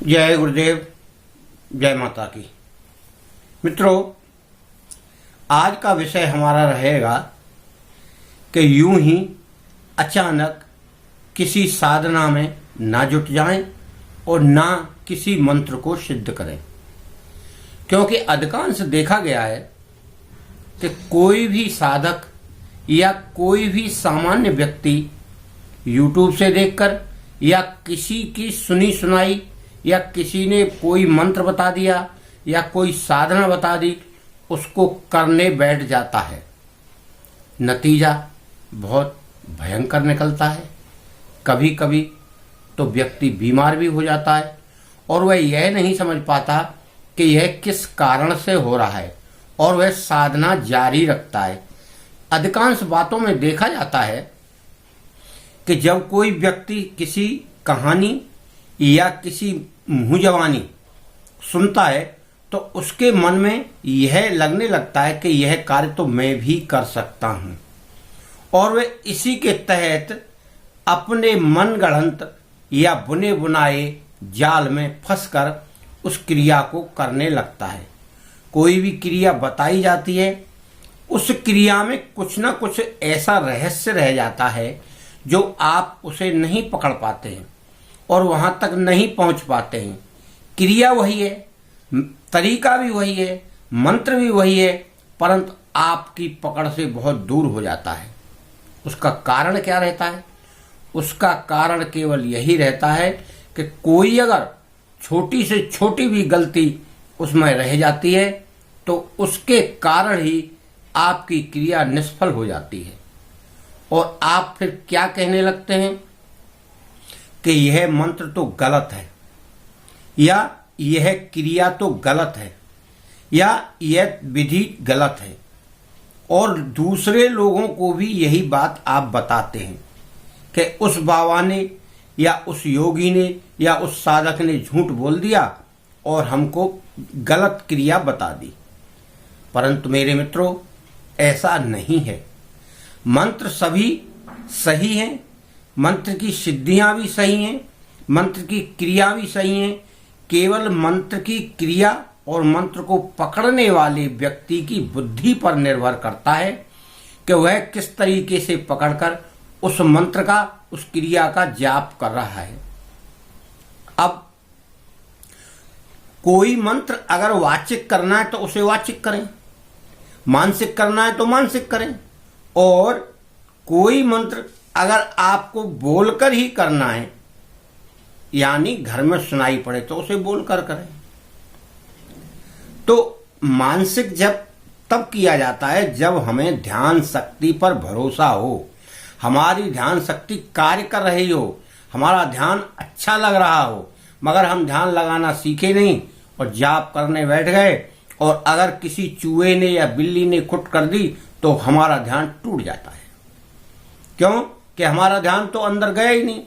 जय गुरुदेव, जय माता की। मित्रों, आज का विषय हमारा रहेगा कि यूं ही अचानक किसी साधना में ना जुट जाएं और ना किसी मंत्र को सिद्ध करें, क्योंकि अधिकांश देखा गया है कि कोई भी साधक या कोई भी सामान्य व्यक्ति YouTube से देखकर या किसी की सुनी सुनाई या किसी ने कोई मंत्र बता दिया या कोई साधना बता दी, उसको करने बैठ जाता है। नतीजा बहुत भयंकर निकलता है। कभी कभी तो व्यक्ति बीमार भी हो जाता है और वह यह नहीं समझ पाता कि यह किस कारण से हो रहा है और वह साधना जारी रखता है। अधिकांश बातों में देखा जाता है कि जब कोई व्यक्ति किसी कहानी या किसी मुँह जवानी सुनता है तो उसके मन में यह लगने लगता है कि यह कार्य तो मैं भी कर सकता हूँ, और वे इसी के तहत अपने मन गढ़ंत या बुने बुनाए जाल में फंसकर उस क्रिया को करने लगता है। कोई भी क्रिया बताई जाती है, उस क्रिया में कुछ ना कुछ ऐसा रहस्य रह जाता है जो आप उसे नहीं पकड़ पाते हैं और वहां तक नहीं पहुंच पाते हैं। क्रिया वही है, तरीका भी वही है, मंत्र भी वही है, परंतु आपकी पकड़ से बहुत दूर हो जाता है। उसका कारण क्या रहता है? उसका कारण केवल यही रहता है कि कोई अगर छोटी से छोटी भी गलती उसमें रह जाती है तो उसके कारण ही आपकी क्रिया निष्फल हो जाती है और आप फिर क्या कहने लगते हैं कि यह मंत्र तो गलत है, या यह क्रिया तो गलत है, या यह विधि गलत है, और दूसरे लोगों को भी यही बात आप बताते हैं कि उस बाबा ने या उस योगी ने या उस साधक ने झूठ बोल दिया और हमको गलत क्रिया बता दी। परंतु मेरे मित्रों, ऐसा नहीं है। मंत्र सभी सही हैं, मंत्र की सिद्धियां भी सही हैं, मंत्र की क्रिया भी सही हैं। केवल मंत्र की क्रिया और मंत्र को पकड़ने वाले व्यक्ति की बुद्धि पर निर्भर करता है कि वह किस तरीके से पकड़कर उस मंत्र का, उस क्रिया का जाप कर रहा है। अब कोई मंत्र अगर वाचिक करना है तो उसे वाचिक करें, मानसिक करना है तो मानसिक करें, और कोई मंत्र अगर आपको बोलकर ही करना है, यानी घर में सुनाई पड़े, तो उसे बोलकर करें। तो मानसिक जब तब किया जाता है जब हमें ध्यान शक्ति पर भरोसा हो, हमारी ध्यान शक्ति कार्य कर रही हो, हमारा ध्यान अच्छा लग रहा हो, मगर हम ध्यान लगाना सीखे नहीं और जाप करने बैठ गए, और अगर किसी चूहे ने या बिल्ली ने खुट कर दी तो हमारा ध्यान टूट जाता है। क्यों? कि हमारा ध्यान तो अंदर गया ही नहीं।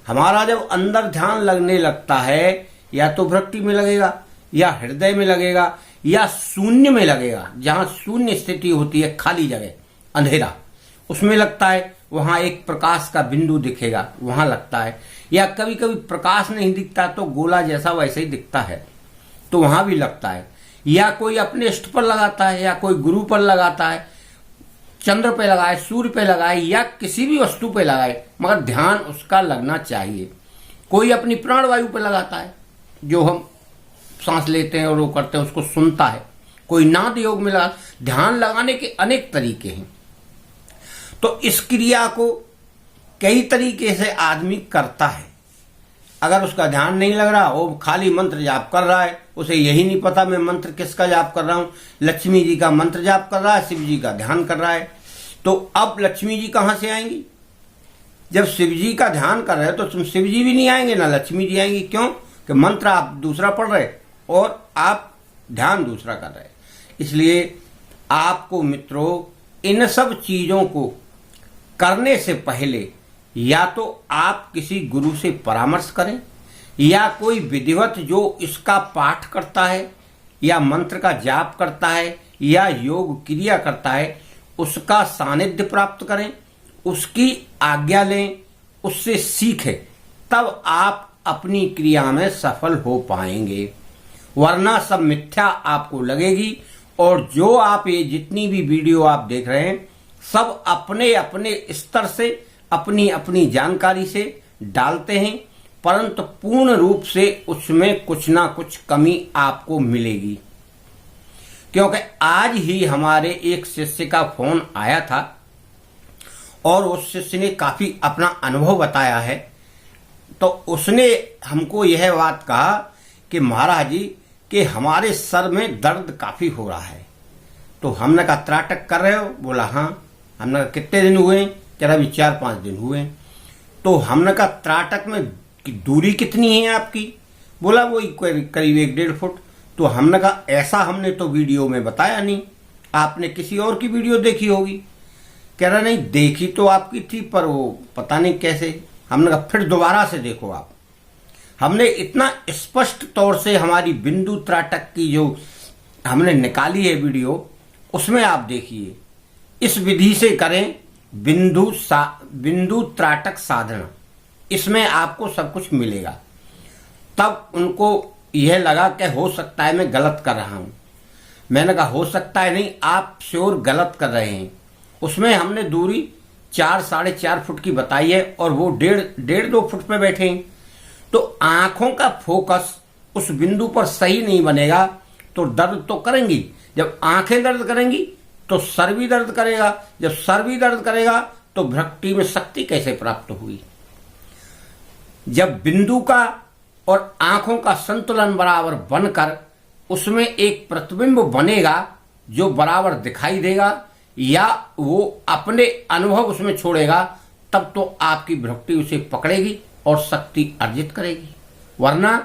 हमारा जब अंदर ध्यान लगने लगता है, या तो वृत्ति में लगेगा, या हृदय में लगेगा, या शून्य में लगेगा, जहां शून्य स्थिति होती है, खाली जगह, अंधेरा, उसमें लगता है। वहां एक प्रकाश का बिंदु दिखेगा, वहां लगता है। या कभी कभी प्रकाश नहीं दिखता तो गोला जैसा वैसे ही दिखता है, तो वहां भी लगता है। या कोई अपने इष्ट पर लगाता है, या कोई गुरु पर लगाता है, चंद्र पे लगाए, सूर्य पे लगाए, या किसी भी वस्तु पे लगाए, मगर ध्यान उसका लगना चाहिए। कोई अपनी प्राणवायु पे लगाता है, जो हम सांस लेते हैं और वो करते हैं, उसको सुनता है। कोई नाद योग में लगा। ध्यान लगाने के अनेक तरीके हैं। तो इस क्रिया को कई तरीके से आदमी करता है। अगर उसका ध्यान नहीं लग रहा, वो खाली मंत्र जाप कर रहा है, उसे यही नहीं पता मैं मंत्र किसका जाप कर रहा हूं। लक्ष्मी जी का मंत्र जाप कर रहा है, शिव जी का ध्यान कर रहा है, तो अब लक्ष्मी जी कहां से आएंगी? जब शिव जी का ध्यान कर रहे हो तो तुम शिव जी भी नहीं आएंगे, ना लक्ष्मी जी आएंगी। क्यों? कि मंत्र आप दूसरा पढ़ रहे और आप ध्यान दूसरा कर रहे। इसलिए आपको मित्रों, इन सब चीजों को करने से पहले या तो आप किसी गुरु से परामर्श करें, या कोई विधिवत जो इसका पाठ करता है, या मंत्र का जाप करता है, या योग क्रिया करता है, उसका सानिध्य प्राप्त करें, उसकी आज्ञा लें, उससे सीखें। तब आप अपनी क्रिया में सफल हो पाएंगे, वरना सब मिथ्या आपको लगेगी। और जो आप ये जितनी भी वीडियो आप देख रहे हैं सब अपने अपने स्तर से अपनी अपनी जानकारी से डालते हैं, परंतु पूर्ण रूप से उसमें कुछ ना कुछ कमी आपको मिलेगी। क्योंकि आज ही हमारे एक शिष्य का फोन आया था और उस शिष्य ने काफी अपना अनुभव बताया है। तो उसने हमको यह बात कहा कि महाराज जी कि हमारे सर में दर्द काफी हो रहा है। तो हमने कहा त्राटक कर रहे हो? बोला हाँ। हमने कहा कितने दिन हुए? कह रहा अभी 4-5 दिन हुए। तो हमने कहा त्राटक में दूरी कितनी है आपकी? बोला वही करीब 1-1.5 फुट। तो हमने कहा ऐसा हमने तो वीडियो में बताया नहीं, आपने किसी और की वीडियो देखी होगी। कह रहा नहीं देखी तो आपकी थी पर वो पता नहीं कैसे। हमने कहा फिर दोबारा से देखो आप। हमने इतना स्पष्ट तौर से हमारी बिंदु त्राटक की जो हमने निकाली है वीडियो, उसमें आप देखिए। इस विधि से करें बिंदु त्राटक साधना, इसमें आपको सब कुछ मिलेगा। तब उनको यह लगा कि हो सकता है मैं गलत कर रहा हूं। मैंने कहा हो सकता है नहीं, आप श्योर गलत कर रहे हैं। उसमें हमने दूरी 4-4.5 फुट की बताई है और वो 1.5-2 फुट पे बैठे हैं। तो आंखों का फोकस उस बिंदु पर सही नहीं बनेगा तो दर्द तो करेंगी। जब आंखें दर्द करेंगी तो सर भी दर्द करेगा। जब सर भी दर्द करेगा तो भ्रक्ति में शक्ति कैसे प्राप्त हुई? जब बिंदु का और आंखों का संतुलन बराबर बनकर उसमें एक प्रतिबिंब बनेगा जो बराबर दिखाई देगा या वो अपने अनुभव उसमें छोड़ेगा, तब तो आपकी भ्रक्ति उसे पकड़ेगी और शक्ति अर्जित करेगी। वरना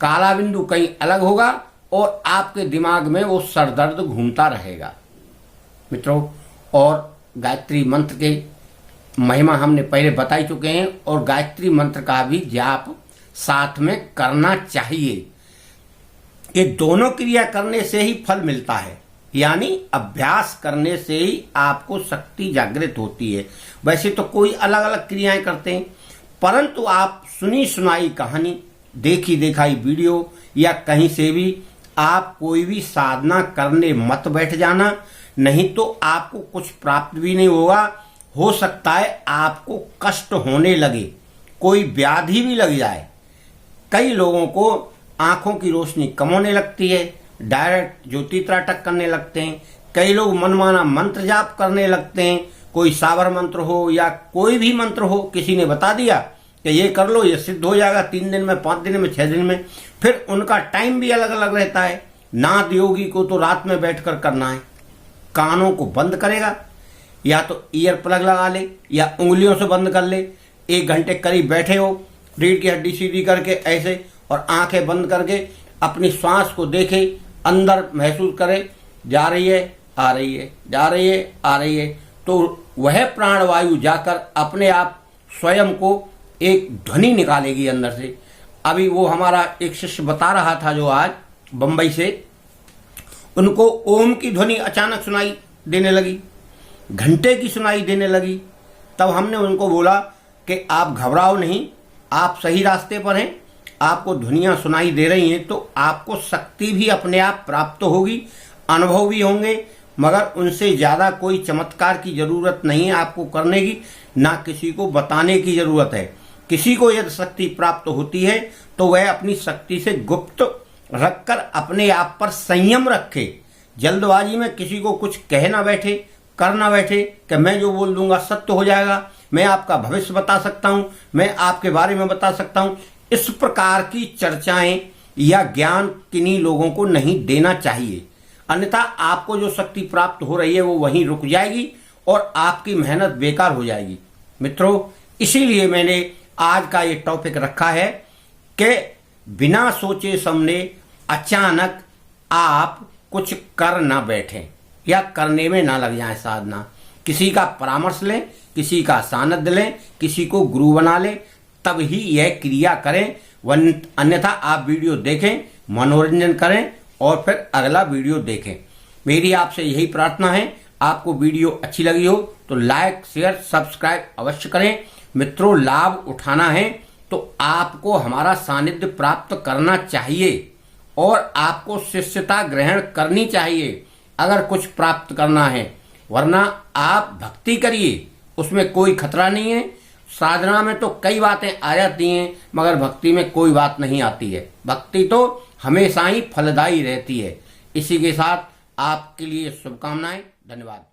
काला बिंदु कहीं अलग होगा और आपके दिमाग में वो सरदर्द घूमता रहेगा। मित्रों, और गायत्री मंत्र के महिमा हमने पहले बता ही चुके हैं और गायत्री मंत्र का भी जाप साथ में करना चाहिए। ये दोनों क्रिया करने से ही फल मिलता है, यानी अभ्यास करने से ही आपको शक्ति जागृत होती है। वैसे तो कोई अलग अलग क्रियाएं करते हैं, परंतु आप सुनी सुनाई कहानी, देखी दिखाई वीडियो या कहीं से भी आप कोई भी साधना करने मत बैठ जाना, नहीं तो आपको कुछ प्राप्त भी नहीं होगा। हो सकता है आपको कष्ट होने लगे, कोई व्याधि भी लग जाए। कई लोगों को आंखों की रोशनी कम होने लगती है, डायरेक्ट ज्योति त्राटक करने लगते हैं। कई लोग मनमाना मंत्र जाप करने लगते हैं, कोई साबर मंत्र हो या कोई भी मंत्र हो, किसी ने बता दिया कि ये कर लो ये सिद्ध हो जाएगा 3 दिन में, 5 दिन में, 6 दिन में। फिर उनका टाइम भी अलग अलग रहता है। नाद योगी को तो रात में बैठकर करना है, कानों को बंद करेगा, या तो ईयर प्लग लगा ले या उंगलियों से बंद कर ले। 1 घंटे करीब बैठे हो, रीढ़ की हड्डी सीधी करके ऐसे, और आंखें बंद करके अपनी श्वास को देखे, अंदर महसूस करे, जा रही है आ रही है, जा रही है आ रही है। तो वह प्राणवायु जाकर अपने आप स्वयं को एक ध्वनि निकालेगी अंदर से। अभी वो हमारा एक शिष्य बता रहा था जो आज बंबई से, उनको ओम की ध्वनि अचानक सुनाई देने लगी, घंटे की सुनाई देने लगी। तब हमने उनको बोला कि आप घबराओ नहीं, आप सही रास्ते पर हैं, आपको ध्वनियां सुनाई दे रही हैं तो आपको शक्ति भी अपने आप प्राप्त होगी, अनुभव भी होंगे, मगर उनसे ज्यादा कोई चमत्कार की जरूरत नहीं है आपको करने की, ना किसी को बताने की जरूरत है। किसी को यदि शक्ति प्राप्त होती है तो वह अपनी शक्ति से गुप्त रखकर अपने आप पर संयम रखे। जल्दबाजी में किसी को कुछ कह ना बैठे, कर ना बैठे कि मैं जो बोल दूंगा सत्य हो जाएगा, मैं आपका भविष्य बता सकता हूं, मैं आपके बारे में बता सकता हूं। इस प्रकार की चर्चाएं या ज्ञान किन्हीं लोगों को नहीं देना चाहिए, अन्यथा आपको जो शक्ति प्राप्त हो रही है वो वहीं रुक जाएगी और आपकी मेहनत बेकार हो जाएगी। मित्रों, इसीलिए मैंने आज का ये टॉपिक रखा है कि बिना सोचे समझे अचानक आप कुछ कर ना बैठें या करने में ना लग जाए साधना। किसी का परामर्श लें, किसी का सानिध्य लें, किसी को गुरु बना लें, तब ही यह क्रिया करें। अन्यथा आप वीडियो देखें, मनोरंजन करें और फिर अगला वीडियो देखें। मेरी आपसे यही प्रार्थना है। आपको वीडियो अच्छी लगी हो तो लाइक शेयर सब्सक्राइब अवश्य करें। मित्रों, लाभ उठाना है तो आपको हमारा सानिध्य प्राप्त करना चाहिए और आपको शिष्यता ग्रहण करनी चाहिए अगर कुछ प्राप्त करना है। वरना आप भक्ति करिए, उसमें कोई खतरा नहीं है। साधना में तो कई बातें आ जाती हैं, मगर भक्ति में कोई बात नहीं आती है। भक्ति तो हमेशा ही फलदायी रहती है। इसी के साथ आपके लिए शुभकामनाएं। धन्यवाद।